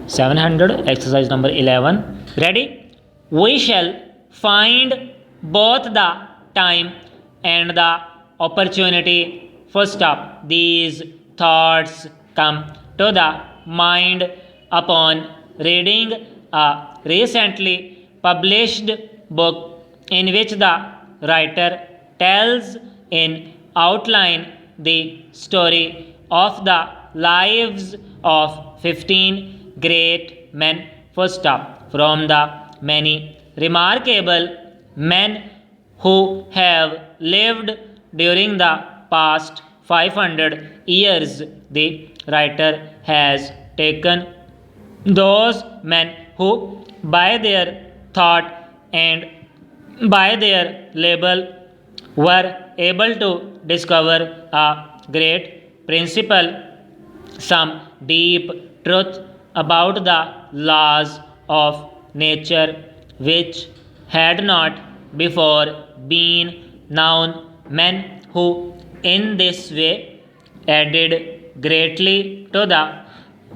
700. Exercise number 11. Ready? We shall find both the time and the opportunity. First up, these thoughts come to the mind upon reading a recently published book in which the writer tells in outline the story of the lives of 15 great men. First up, from the many remarkable men who have lived during the past 500 years, the writer has taken those men who, by their thought and by their label, were able to discover a great principle, some deep truth about the laws of nature which had not before been known. Men who, in this way, added greatly to the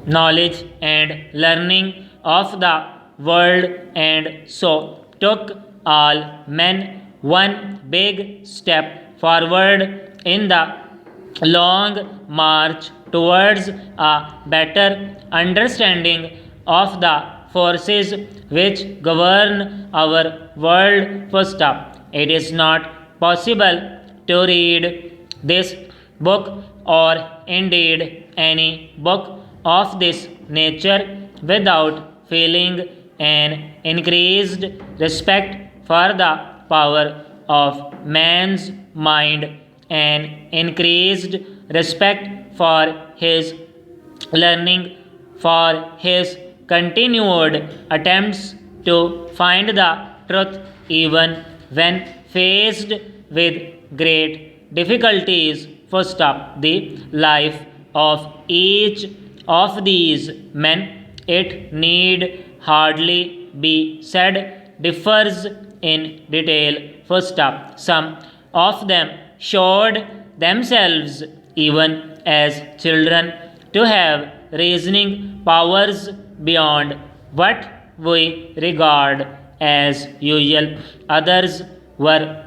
knowledge and learning of the world, and so took all men one big step forward in the long march towards a better understanding of the forces which govern our world. First up, it is not possible to read this book, or indeed any book of this nature, without feeling an increased respect for the power of man's mind, an increased respect for his learning, for his continued attempts to find the truth even when faced with great difficulties. First up, the life of each of these men, it need hardly be said, differs in detail. First up, some of them showed themselves, even as children, to have reasoning powers beyond what we regard as usual. Others were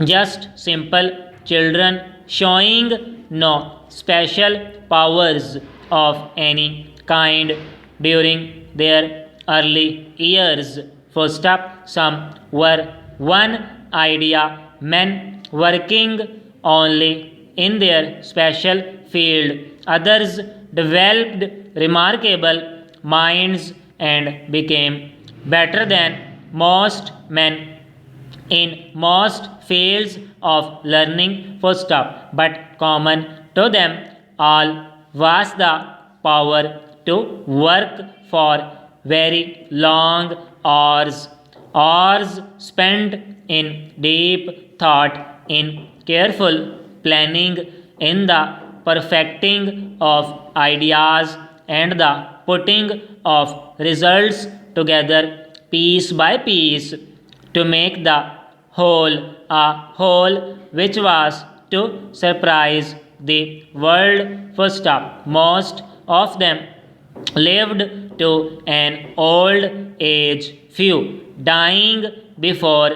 just simple children, showing no special powers of any kind during their early years. First up, some were one idea men working only in their special field. Others developed remarkable minds and became better than most men in most fields of learning. First up, but common to them all was the power to work for very long hours, hours spent in deep thought, in careful planning, in the perfecting of ideas, and the putting of results together piece by piece to make the whole a whole which was to surprise the world. First up, most of them lived to an old age, few dying before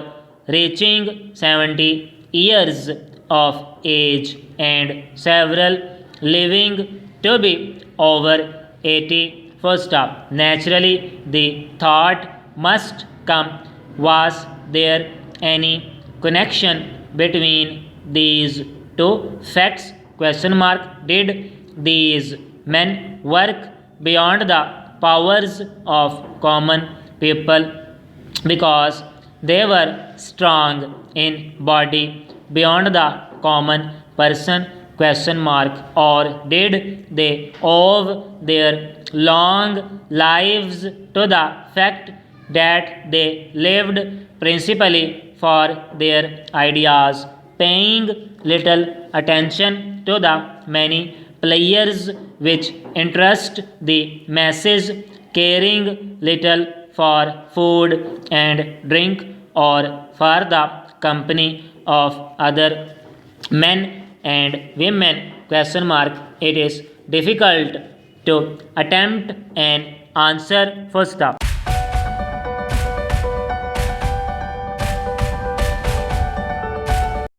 reaching 70 years of age, and several living to be over 80. First up, naturally the thought must come, was there any connection between these two facts? Question mark. Did these men work beyond the powers of common people because they were strong in body beyond the common person? Question mark. Or did they owe their long lives to the fact that they lived principally for their ideas, paying little attention to the many players which interest the masses, caring little for food and drink, or for the company of other men and women? Question mark. It is difficult to attempt an Answer first stop.